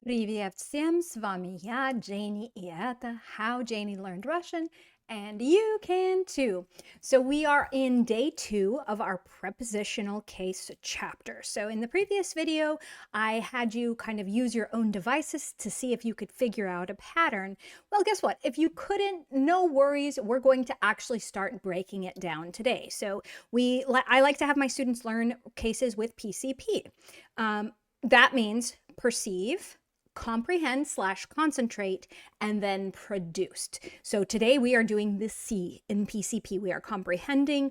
Привет всем, с вами я, Janey, и это How Janey Learned Russian, and you can too. So we are in day 2 of our prepositional case chapter. So in the previous video, I had you kind of use your own devices to see if you could figure out a pattern. Well, guess what? If you couldn't, no worries. We're going to actually start breaking it down today. So I like to have my students learn cases with PCP. That means perceive, comprehend/concentrate, and then produced. So today we are doing the C in PCP. We're comprehending,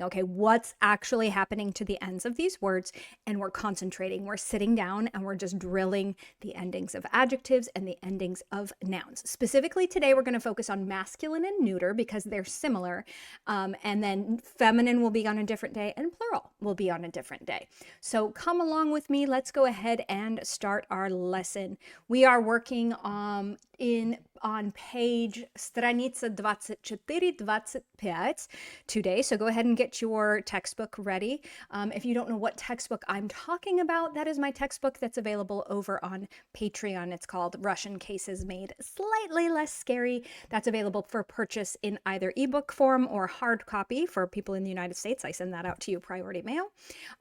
okay, what's actually happening to the ends of these words, and we're concentrating. We're sitting down and we're just drilling the endings of adjectives and the endings of nouns. Specifically today, we're going to focus on masculine and neuter because they're similar, and then feminine will be on a different day and plural will be on a different day. So come along with me. Let's go ahead and start our lesson. We are working on page страница 24-25 today. So go ahead and get your textbook ready. If you don't know what textbook I'm talking about, that is my textbook that's available over on Patreon. It's called Russian Cases Made Slightly Less Scary. That's available for purchase in either ebook form or hard copy for people in the United States. I send that out to you priority mail.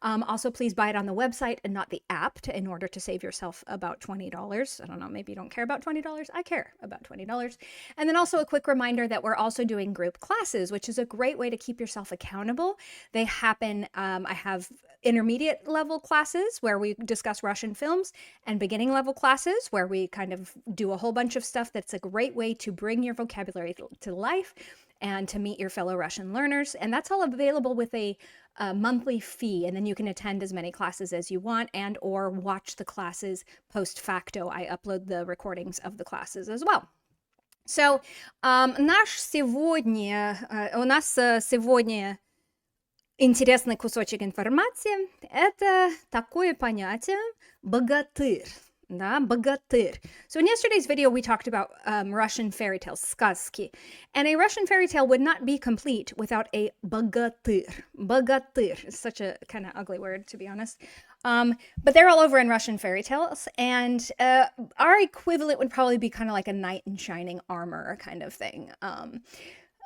Also, please buy it on the website and not the app in order to save yourself about $20. I don't know, maybe you don't care about $20. I care about $20. And then also a quick reminder that we're also doing group classes, which is a great way to keep yourself accountable. They happen, I have intermediate level classes where we discuss Russian films and beginning level classes where we kind of do a whole bunch of stuff that's a great way to bring your vocabulary to life and to meet your fellow Russian learners. And that's all available with a monthly fee, and then you can attend as many classes as you want and or watch the classes post facto. I upload the recordings of the classes as well. So, у нас сегодня интересный кусочек информации. Это такое понятие богатырь. Да, богатырь. So in yesterday's video, we talked about Russian fairy tales, сказки. And a Russian fairy tale would not be complete without a богатырь. Богатырь is such a kind of ugly word, to be honest. But they're all over in Russian fairy tales. And our equivalent would probably be kind of like a knight in shining armor kind of thing.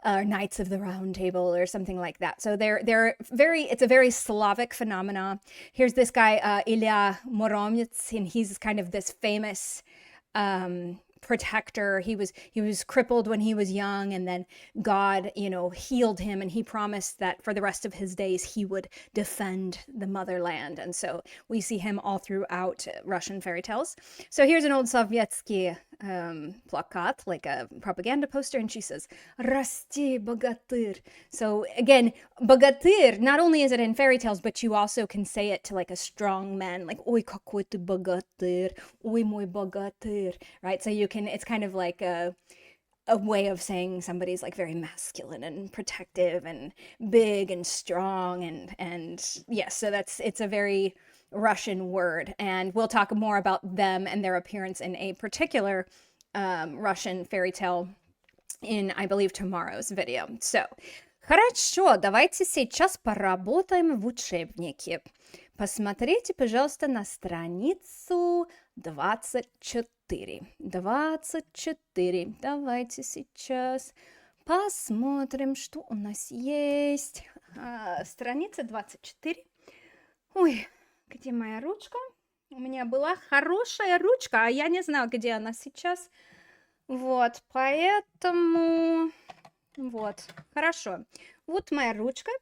Knights of the Round Table or something like that. So it's a very Slavic phenomena. Here's this guy, Ilya Muromets, and he's kind of this famous protector. He was crippled when he was young, and then God, healed him, and he promised that for the rest of his days he would defend the motherland. And so we see him all throughout Russian fairy tales. So here's an old Sovietsky plakat, like a propaganda poster, and she says, "Расти, богатырь." So again, bogатырь, not only is it in fairy tales, but you also can say it to like a strong man, like, "Ой, какой ты богатырь, ой, мой богатырь," right? So it's kind of like a way of saying somebody's like very masculine and protective and big and strong and yes, so it's a very Russian word, and we'll talk more about them and their appearance in a particular Russian fairy tale in, I believe, tomorrow's video. So, хорошо, давайте сейчас поработаем в учебнике. Посмотрите, пожалуйста, на страницу 24. 24. Давайте сейчас посмотрим, что у нас есть. Страница 24. Ой, где моя ручка? У меня была хорошая ручка, а я не знаю, где она сейчас. Вот, поэтому... Вот, хорошо. Вот моя ручка,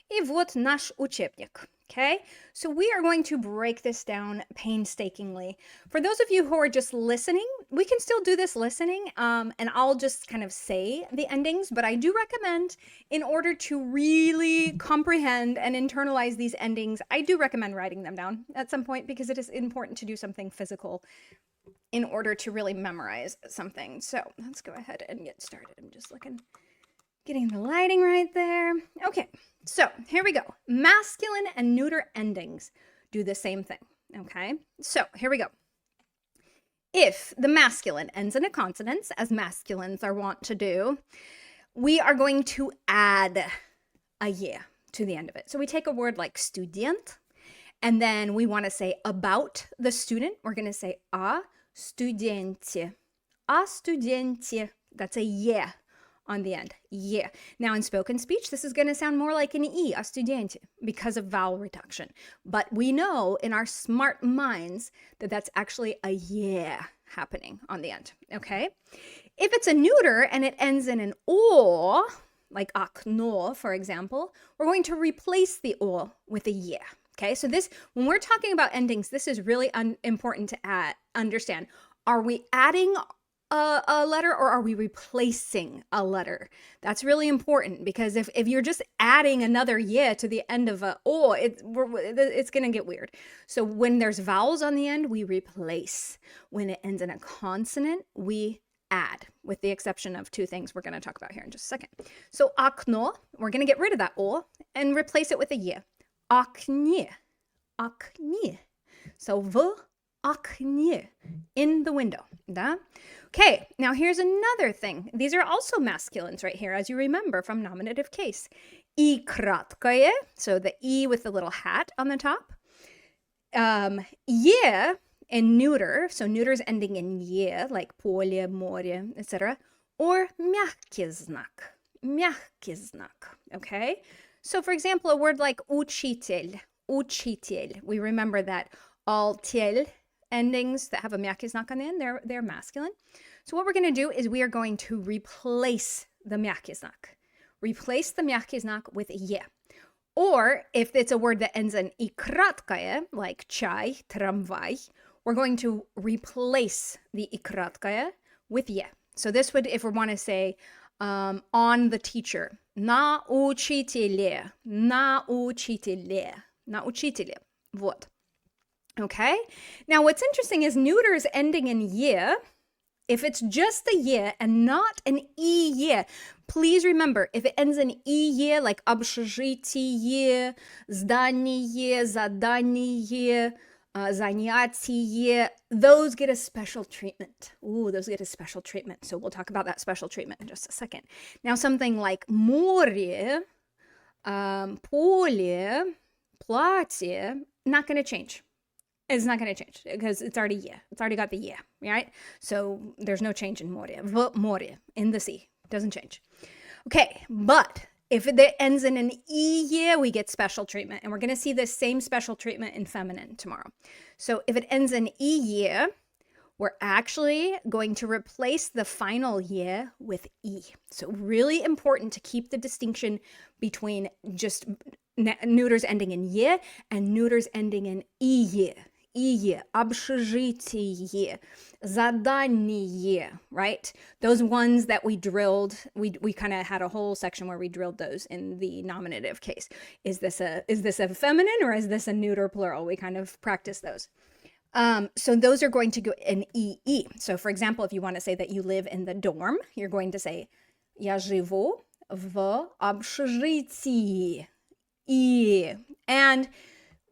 и вот наш учебник. Okay, so we are going to break this down painstakingly. For those of you who are just listening, we can still do this listening, and I'll just kind of say the endings, but I do recommend, in order to really comprehend and internalize these endings, I do recommend writing them down at some point because it is important to do something physical in order to really memorize something. So let's go ahead and get started. I'm just getting the lighting right there. Okay, so here we go. Masculine and neuter endings do the same thing, okay? So here we go. If the masculine ends in a consonant, as masculines are wont to do, we are going to add a "ye" to the end of it. So we take a word like student, And then we want to say about the student. We're going to say a studentie. A studentie. That's a yeah on the end. Yeah. Now in spoken speech, this is going to sound more like an E, a studentie, because of vowel reduction. But we know in our smart minds that that's actually a yeah happening on the end. Okay. If it's a neuter and it ends in an o, like akno, for example, we're going to replace the o with a yeah. Okay. So this, when we're talking about endings, this is really important to understand. Are we adding a letter or are we replacing a letter? That's really important, because if you're just adding another yeah to the end of a o, it's going to get weird. So when there's vowels on the end, we replace. When it ends in a consonant, we add, with the exception of two things we're going to talk about here in just a second. So akno, we're going to get rid of that o and replace it with a yeah. Aknie, aknie. So v aknie, in the window. Da? Okay, now here's another thing. These are also masculines right here, as you remember from nominative case. I kratkaye, so the E with the little hat on the top. Ye in neuter, so neuter's ending in ye, like polje, morje, etc. Or mягкий знак, мягкий знак, okay? So for example, a word like учитель, учитель, we remember that all tel endings that have a mягкий знак on the end, they're masculine. So what we're going to do is we are going to replace the мягкий знак. Replace the мягкий знак with ye. Or if it's a word that ends in и краткое, like чай, трамвай, we're going to replace the и краткое with ye. So this would, if we want to say on the teacher, на учителе, на учителе, на учителе. Вот. Okay? Now what's interesting is neuters ending in ye. If it's just a ye and not an e ye, please remember, if it ends in e ye, like общежитие, здание, задание, занятие, those get a special treatment. Ooh, those get a special treatment. So we'll talk about that special treatment in just a second. Now something like море, поле, платье, not going to change. It's not going to change because it's already yeah. It's already got the yeah, right? So there's no change in море. Море, in the sea. Doesn't change. Okay, but if it ends in an e yeah, we get special treatment. And we're going to see this same special treatment in feminine tomorrow. So if it ends in e yeah, we're actually going to replace the final yeah with e. So really important to keep the distinction between just neuters ending in ye and neuters ending in и е. И, общежитие, задание, right? Those ones that we drilled, we kind of had a whole section where we drilled those in the nominative case. Is this a feminine or is this a neuter plural? We kind of practice those. So those are going to go in ii. So for example, if you want to say that you live in the dorm, you're going to say я живу в общежитии. И. And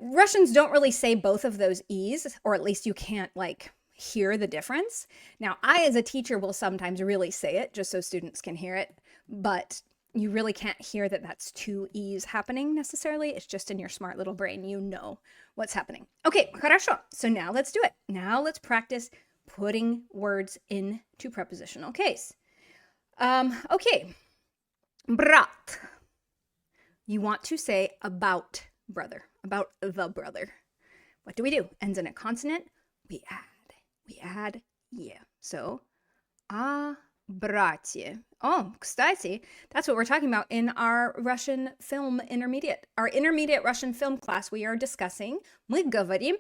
Russians don't really say both of those E's, or at least you can't like hear the difference. Now, I as a teacher will sometimes really say it just so students can hear it, but you really can't hear that that's two E's happening necessarily. It's just in your smart little brain. You know what's happening. Okay, хорошо. So now let's do it. Now let's practice putting words into prepositional case. Okay. Brat. You want to say about brother, about the brother. What do? Ends in a consonant. We add yeah. So, a bratie. Oh, кстати, that's what we're talking about in our Russian film intermediate. Our intermediate Russian film class, we are discussing, мы говорим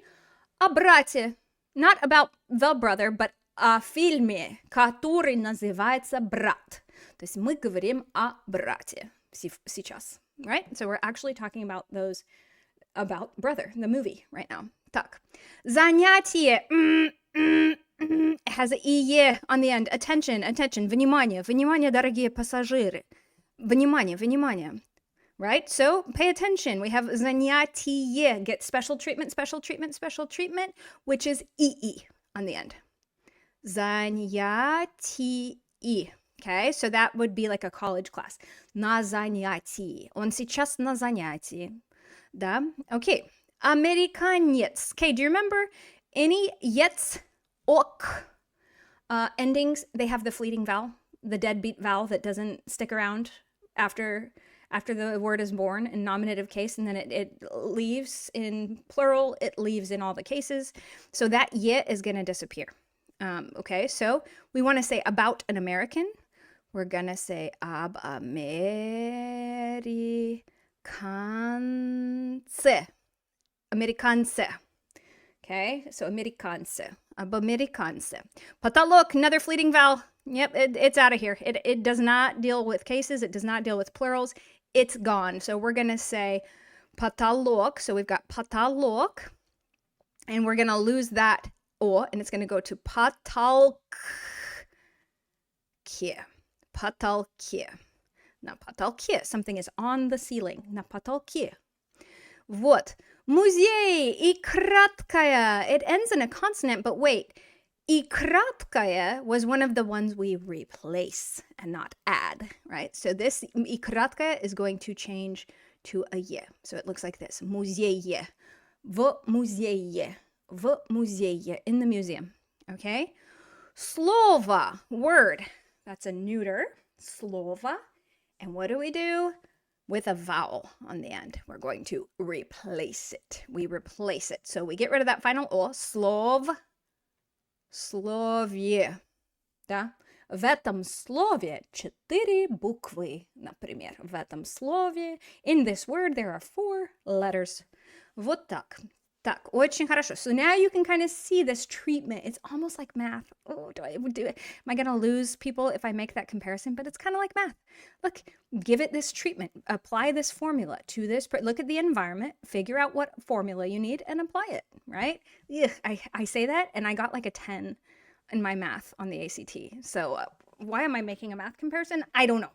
о брате. Not about the brother, but о фильме, который называется «Брат». То есть мы говорим о брате сейчас. Right? So we're actually talking about about brother, the movie right now. Так. Занятие. It has a «ie» on the end. Attention. Внимание, дорогие пассажиры. Внимание. Right? So pay attention. We have занятие. Get special treatment, which is «ii» on the end. Занятие. Okay, so that would be like a college class. На занятии. Он сейчас на занятии. Да? Okay. Amerikanец. Okay, do you remember any jetzt, ok endings? They have the fleeting vowel, the deadbeat vowel that doesn't stick around after the word is born in nominative case, and then it leaves in plural, it leaves in all the cases. So that ye is going to disappear. Okay, so we want to say about an American. We're going to say ab Amerikanse. Amerikanse. Okay, so Amerikanse. Ab Amerikanse. Потолок, another fleeting vowel. Yep, it's out of here. It does not deal with cases. It does not deal with plurals. It's gone. So we're going to say потолок. So we've got потолок. And we're going to lose that o, and it's going to go to потолке. Потолке. На потолке. Something is on the ceiling. На потолке. Вот. Музей и краткая. It ends in a consonant, but wait. И краткая was one of the ones we replace and not add, right? So this и краткая is going to change to a ye. So it looks like this. Музее. В музее. В музее. In the museum. Okay? Слово. Word. That's a neuter. Слово. And what do we do? With a vowel on the end. We're going to replace it. We replace it. So we get rid of that final o. Slov. Слове. Да? В этом слове 4 буквы, например. В этом слове. In this word, there are 4 letters. Вот так. Так, очень хорошо. So now you can kind of see this treatment. It's almost like math. Oh, do it? Am I going to lose people if I make that comparison? But it's kind of like math. Look, give it this treatment. Apply this formula to this. Look at the environment. Figure out what formula you need and apply it, right? Ugh, I say that and I got like a 10 in my math on the ACT. So why am I making a math comparison? I don't know.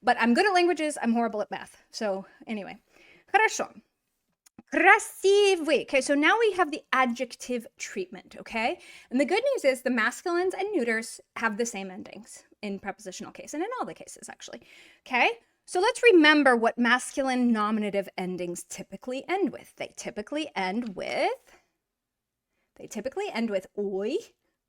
But I'm good at languages. I'm horrible at math. So anyway. Хорошо. Красивый. Okay, so now we have the adjective treatment, okay? And the good news is the masculines and neuters have the same endings in prepositional case and in all the cases, actually. Okay, so let's remember what masculine nominative endings typically end with. They typically end with ой,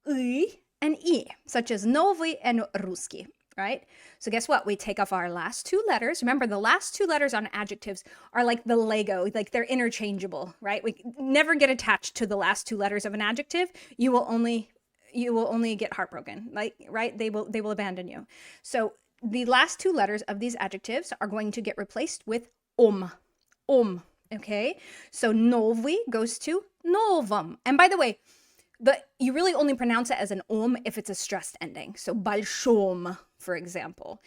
и, and и, such as новый and русский. Right? So guess what? We take off our last 2 letters. Remember, the last 2 letters on adjectives are like the Lego, like they're interchangeable, right? We never get attached to the last 2 letters of an adjective. You will only get heartbroken, like, right? They will abandon you. So the last 2 letters of these adjectives are going to get replaced with okay? So новый goes to новом. And by the way, you really only pronounce it as an if it's a stressed ending. So большом, for example.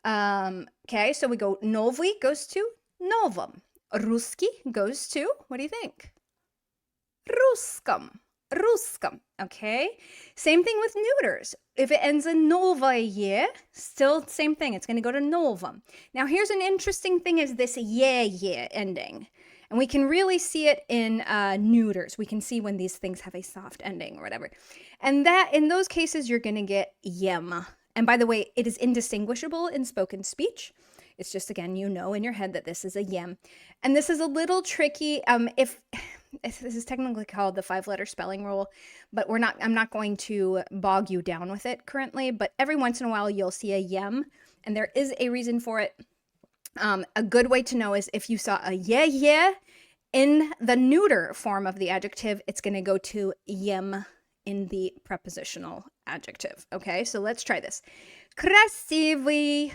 Okay, so we go новый goes to новом. Русский goes to, what do you think? Русском. Okay? Same thing with neuters. If it ends in новое, still same thing. It's going to go to новом. Now here's an interesting thing is this ye ending. And we can really see it in neuters. We can see when these things have a soft ending or whatever. And that in those cases, you're going to get yem. And by the way, it is indistinguishable in spoken speech. It's just, again, you know in your head that this is a yem. And this is a little tricky. If this is technically called the 5-letter spelling rule, but I'm not going to bog you down with it currently. But every once in a while, you'll see a yem. And there is a reason for it. A good way to know is if you saw a yeah in the neuter form of the adjective, it's going to go to yem in the prepositional adjective. Okay, so let's try this. Красивый,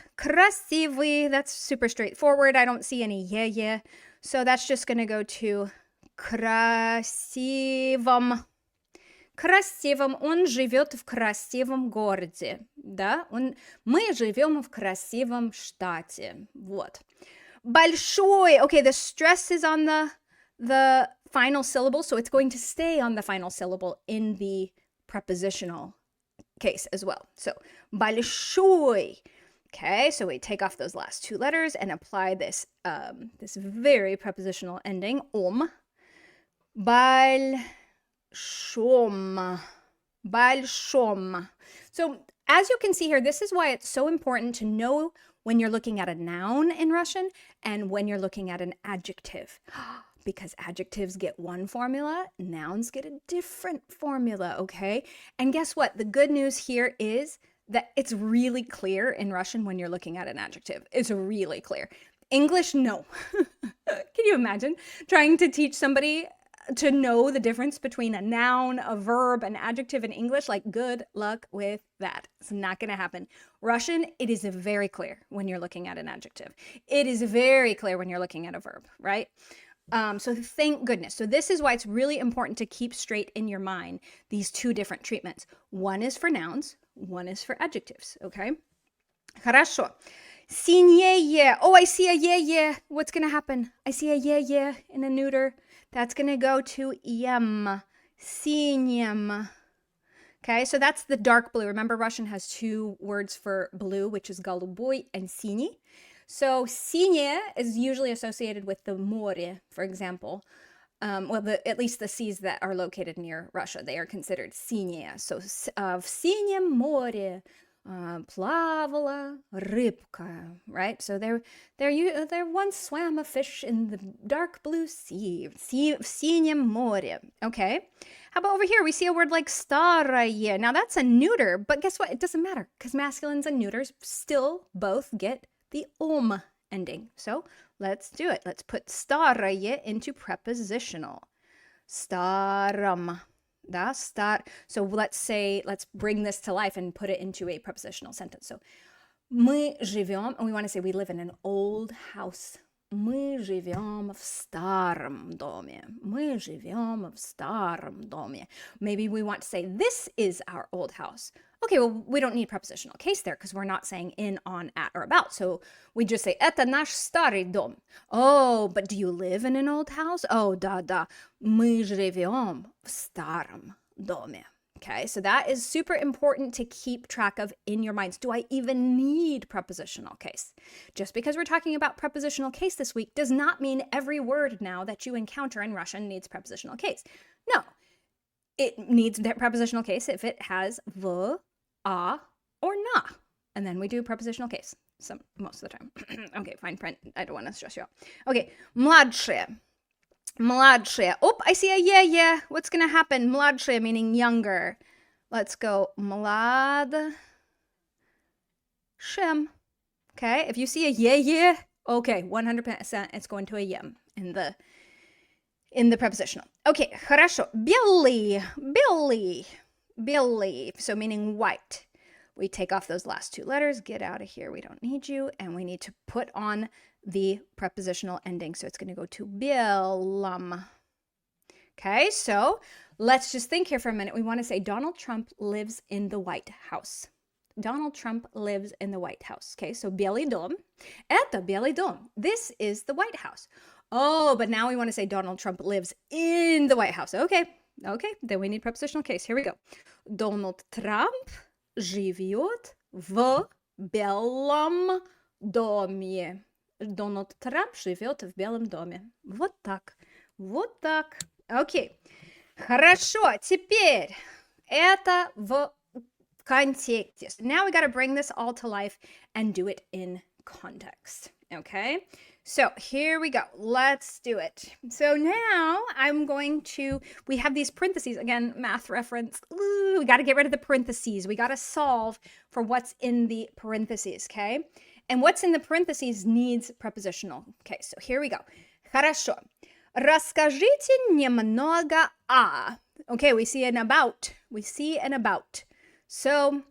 that's super straightforward. I don't see any yeah. So that's just going to go to красивом. Красивом. Он живет в красивом городе. Да? Мы живем в красивом штате. Вот. Большой. Okay, the stress is on the final syllable, so it's going to stay on the final syllable in the prepositional case as well. So, большой. Okay, so we take off those last 2 letters and apply this very prepositional ending, большом. So as you can see here, this is why it's so important to know when you're looking at a noun in Russian and when you're looking at an adjective. because adjectives get one formula, nouns get a different formula, okay? And guess what? The good news here is that it's really clear in Russian when you're looking at an adjective. It's really clear. English, no. Can you imagine trying to teach somebody to know the difference between a noun, a verb, an adjective in English? Like, good luck with that. It's not going to happen. Russian, it is very clear when you're looking at an adjective. It is very clear when you're looking at a verb, right? So thank goodness. So this is why it's really important to keep straight in your mind these two different treatments. One is for nouns, one is for adjectives, okay? Хорошо. Синее. Oh, I see a yeah. What's going to happen? I see a yeah in a neuter. That's going to go to ем. Синем. Okay, so that's the dark blue. Remember, Russian has two words for blue, which is голубой and синий. So синее is usually associated with the море, for example. At least the seas that are located near Russia, they are considered синее. So в синем море плавала рыбка, right? So there once swam a fish in the dark blue sea, в синем море. Okay. How about over here? We see a word like старое. Now that's a neuter, but guess what? It doesn't matter because masculines and neuters still both get the ending. So let's do it. Let's put старое into prepositional. Старом. Da, star. So let's bring this to life and put it into a prepositional sentence. So мы живем, and we want to say we live in an old house. Мы живем в старом доме. Мы живем в старом доме. Maybe we want to say this is our old house. Okay, well, we don't need prepositional case there because we're not saying in, on, at, or about. So we just say, это наш старый дом. Oh, but do you live in an old house? Oh, да. Мы живем в старом доме. Okay, so that is super important to keep track of in your minds. Do I even need prepositional case? Just because we're talking about prepositional case this week does not mean every word now that you encounter in Russian needs prepositional case. No, it needs that prepositional case if it has v, a, or na. And then we do prepositional case most of the time. Okay, fine print. I don't want to stress you out. Okay, младшие. Mladшие. Oh, I see a yeah. What's going to happen? Mladшие meaning younger. Let's go mladшим. Okay, if you see a yeah, okay, 100% it's going to a yem in the prepositional. Okay, хорошо. Белый. So meaning white. We take off those last two letters, get out of here, we don't need you, and we need to put on the prepositional ending. So it's going to go to белом. Okay, so let's just think here for a minute. We want to say Donald Trump lives in the White House. Donald Trump lives in the White House. Okay, so белый дом. Это белый дом. This is the White House. Oh, but now we want to say Donald Trump lives in the White House. Okay, then we need prepositional case. Here we go. Donald Trump живет в белом доме. Donald Trump живет в белом доме. Вот так. Окей. Хорошо. Теперь это в контексте. Now we got to bring this all to life and do it in context. Okay? So here we go. Let's do it. So now we have these parentheses. Again, math reference. Ooh, we got to get rid of the parentheses. We got to solve for what's in the parentheses, okay? And what's in the parentheses needs prepositional. Okay, so here we go. Хорошо. Расскажите немного о. Okay, we see an about. So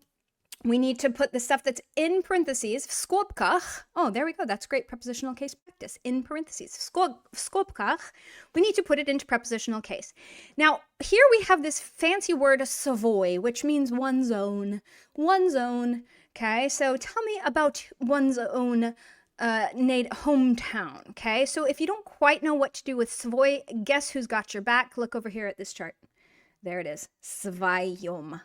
we need to put the stuff that's in parentheses, в скобках. Oh, there we go. That's great prepositional case practice. In parentheses, в скобках. We need to put it into prepositional case. Now, here we have this fancy word, свой, which means one's own. Okay, so tell me about one's own hometown. Okay, so if you don't quite know what to do with свой, guess who's got your back? Look over here at this chart. There it is. Своем.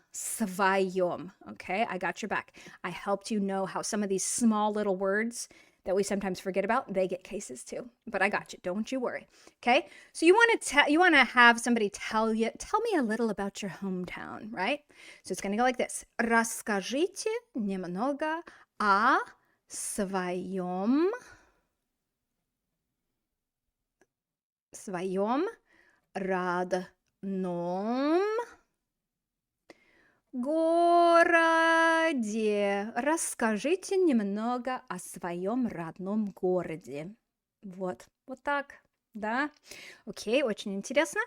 Okay, I got your back. I helped you know how some of these small little words that we sometimes forget about, they get cases too. But I got you. Don't you worry. Okay? So you want to have somebody tell me a little about your hometown, right? So it's going to go like this. Расскажите немного о своем родном городе. Расскажите немного о своем родном городе. Вот так, да? Окей, очень интересно.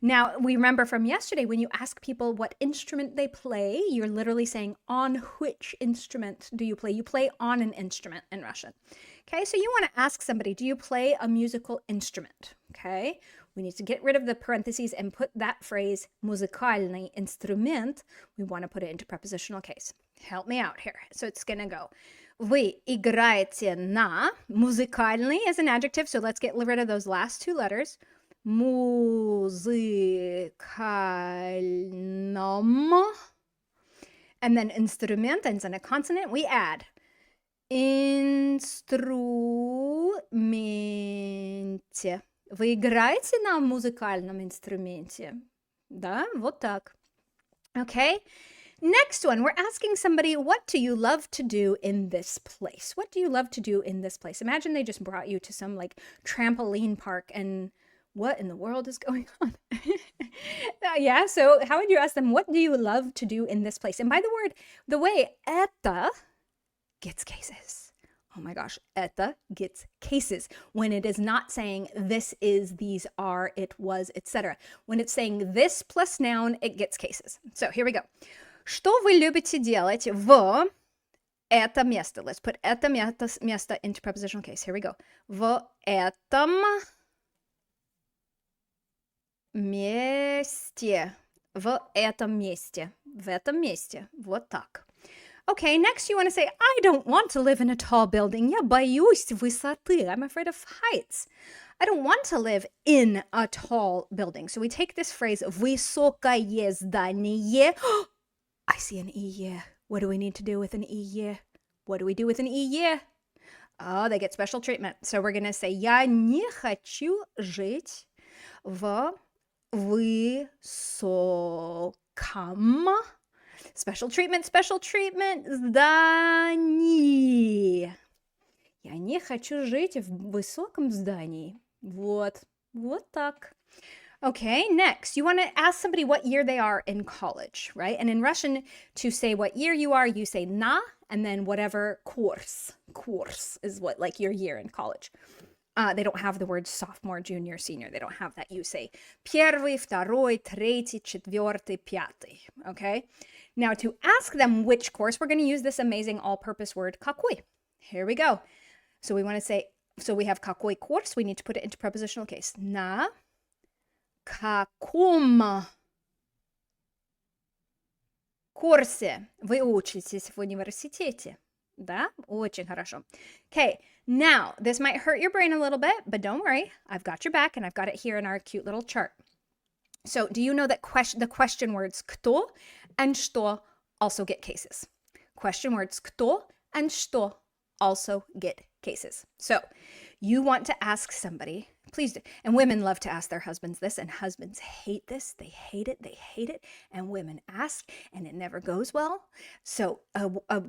Now, we remember from yesterday, when you ask people what instrument they play, you're literally saying, on which instrument do you play? You play on an instrument in Russian. Okay, so you want to ask somebody, do you play a musical instrument? Okay, we need to get rid of the parentheses and put that phrase, музыкальный инструмент, we want to put it into prepositional case. Help me out here. So it's going to go, вы играете на, музыкальный is an adjective, so let's get rid of those last two letters. Музыкальном. And then instrument ends in a consonant, we add инструменте. Вы играете на музыкальном инструменте? Да, вот так. Okay. Next one, we're asking somebody, what do you love to do in this place? What do you love to do in this place? Imagine they just brought you to some like trampoline park and what in the world is going on? Yeah, so how would you ask them, what do you love to do in this place? And by the way, это gets cases. Oh my gosh, это gets cases when it is not saying this is, these are, it was, etc. When it's saying this plus noun, it gets cases. So here we go. Что вы любите делать в это место? Let's put это место into prepositional case. Here we go. В этом месте. В этом месте. В этом месте. Вот так. Okay, next you want to say, I don't want to live in a tall building. Я боюсь высоты. I'm afraid of heights. I don't want to live in a tall building. So we take this phrase, высокое здание. I see an ие. What do we need to do with an ие? What do we do with an ие? Oh, they get special treatment. So we're going to say, я не хочу жить в высоком special treatment, здании. Я не хочу жить в высоком здании. Вот так. Okay, next, you want to ask somebody what year they are in college, right? And in Russian, to say what year you are, you say na, and then whatever course. Course is what, like, your year in college. They don't have the words sophomore, junior, senior. They don't have that. You say первый, второй, третий, четвертый, пятый, okay? Now, to ask them which course, we're going to use this amazing all-purpose word, какой. Here we go. So we want to say, so we have какой course. We need to put it into prepositional case. На каком курсе вы учитесь в университете? Да? Очень хорошо. Okay, now, this might hurt your brain a little bit, but don't worry. I've got your back, and I've got it here in our cute little chart. So, do you know that the question words кто and что also get cases? Question words кто and что also get cases. So, you want to ask somebody, please do. And women love to ask their husbands this, and husbands hate this. They hate it. And women ask, and it never goes well. So,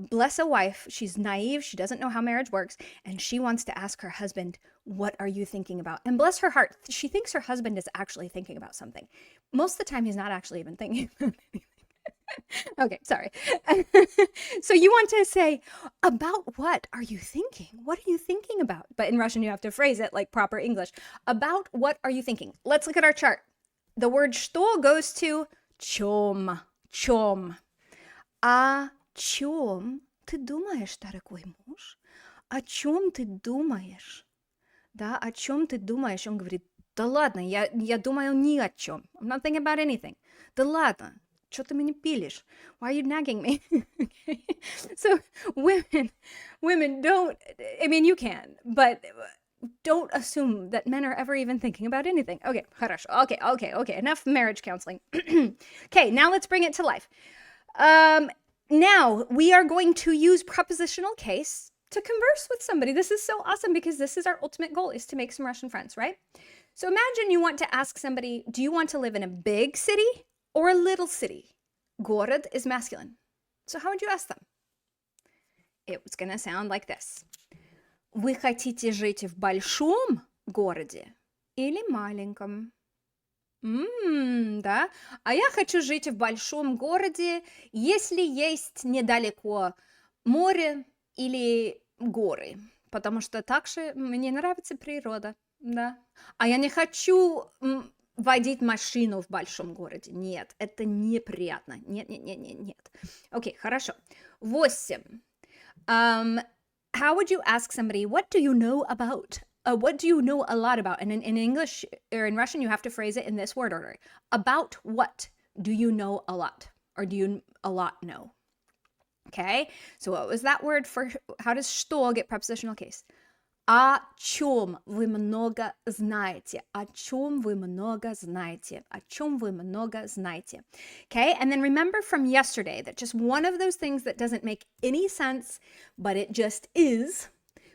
bless a wife. She's naive. She doesn't know how marriage works. And she wants to ask her husband, what are you thinking about? And bless her heart, she thinks her husband is actually thinking about something. Most of the time, he's not actually even thinking about anything. Okay, sorry. So you want to say, about what are you thinking? What are you thinking about? But in Russian, you have to phrase it like proper English. About what are you thinking? Let's look at our chart. The word что goes to чем. О чем ты думаешь, дорогой муж? О чем ты думаешь? Да, о чем ты думаешь? Он говорит, да ладно, я думаю ни о чем. I'm not thinking about anything. Да ладно. Что ты меня пилишь? Why are you nagging me? Okay. So women don't, I mean, you can, but don't assume that men are ever even thinking about anything. Okay, хорошо. Okay. Enough marriage counseling. Okay, now let's bring it to life. Now we are going to use prepositional case to converse with somebody. This is so awesome because this is our ultimate goal, is to make some Russian friends, right? So imagine you want to ask somebody, do you want to live in a big city or a little city? Город is masculine. So how would you ask them? It was going to sound like this. Вы хотите жить в большом городе или маленьком? Да. А я хочу жить в большом городе, если есть недалеко море или горы, потому что также мне нравится природа, да. А я не хочу водить машину в большом городе. Нет, это неприятно. Нет, нет, нет, нет, нет. Окей, хорошо. 8. How would you ask somebody, what do you know about? What do you know a lot about? And in English or in Russian, you have to phrase it in this word order. About what do you know a lot? Or do you a lot know? Okay, so what was that word for? How does что get prepositional case? О чем вы много знаете? О чем вы много знаете? О чем вы много знаете? Okay, and then remember from yesterday that just one of those things that doesn't make any sense, but it just is,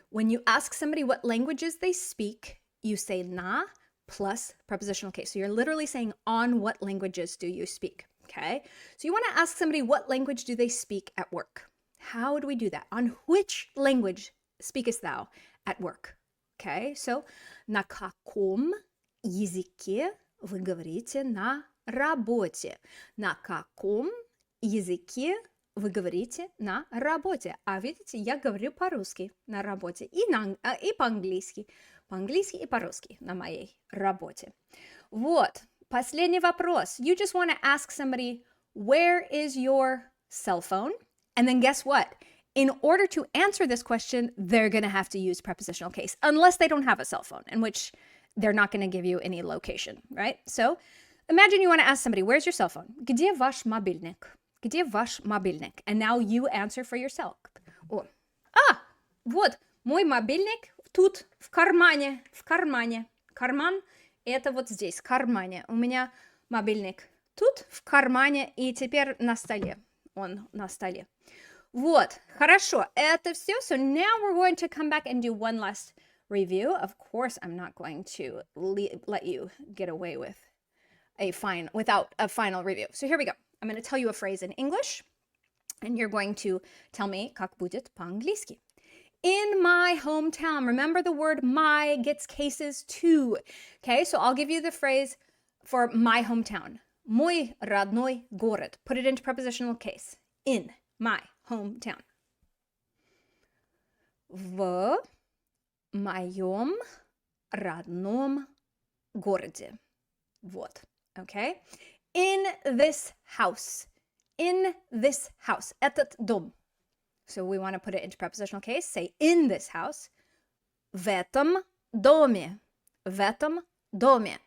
when you ask somebody what languages they speak, you say na plus prepositional case. So you're literally saying, on what languages do you speak? Okay, so you want to ask somebody what language do they speak at work? How do we do that? On which language speakest thou at work? Okay, so на каком языке вы говорите на работе? На каком языке вы говорите на работе? А видите, я говорю по-русски на работе и по-английски. По-английски и по-русски на моей работе. Вот, последний вопрос. You just want to ask somebody, where is your cell phone? And then guess what? In order to answer this question, they're going to have to use prepositional case, unless they don't have a cell phone, in which they're not going to give you any location, right? So imagine you want to ask somebody, where's your cell phone? Где ваш мобильник? Где ваш мобильник? And now you answer for yourself. Вот, мой мобильник тут, в кармане, в кармане. Карман – это вот здесь, в кармане. У меня мобильник тут, в кармане, и теперь на столе. Он на столе. Вот, хорошо, это все. So now we're going to come back and do one last review. Of course, I'm not going to let you get away with without a final review. So here we go. I'm going to tell you a phrase in English, and you're going to tell me как будет по-английски. In my hometown. Remember the word my gets cases too. Okay, so I'll give you the phrase for my hometown. Мой родной город. Put it into prepositional case. In my hometown. В моем родном городе. Вот. Okay? In this house. In this house. Этот дом. So we want to put it into prepositional case. Say in this house. В этом доме. В этом доме.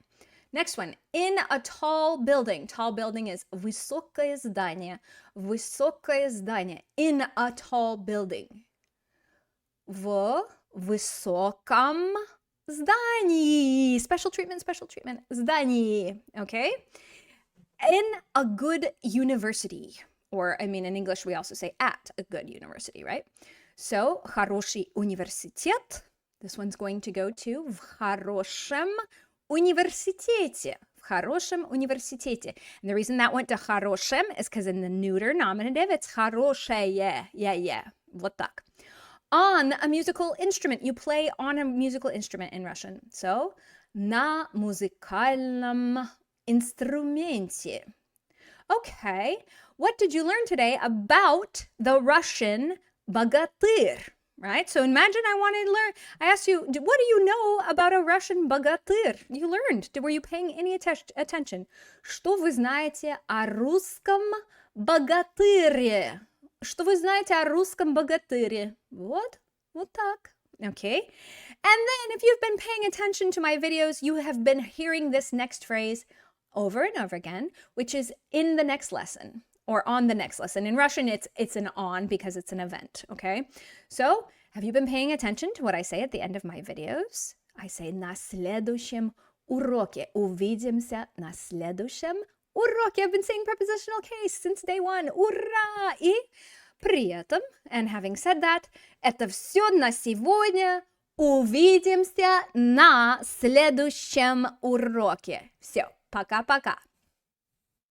Next one. In a tall building. Tall building is высокое здание. Высокое здание. In a tall building. В высоком здании. Special treatment, special treatment. Здании. Okay? In a good university. Or, I mean, in English, we also say at a good university, right? So, хороший университет. This one's going to go to в хорошем университете. В хорошем университете. And the reason that went to хорошем is because in the neuter nominative, it's хорошее. Yeah. Вот так. On a musical instrument. You play on a musical instrument in Russian. So, на музыкальном инструменте. Okay, what did you learn today about the Russian богатырь? Right? So imagine I asked you, what do you know about a Russian богатырь? You learned. Were you paying any attention? Что вы знаете о русском богатыре? Что вы знаете о русском богатыре? Вот так. Okay? And then if you've been paying attention to my videos, you have been hearing this next phrase over and over again, which is in the next lesson or on the next lesson. In Russian, it's an on because it's an event, okay? So, have you been paying attention to what I say at the end of my videos? I say на следующем уроке. Увидимся на следующем уроке. I've been saying prepositional case since day one. Ура! И при этом, and having said that, это все на сегодня. Увидимся на следующем уроке. Все. Пока-пока.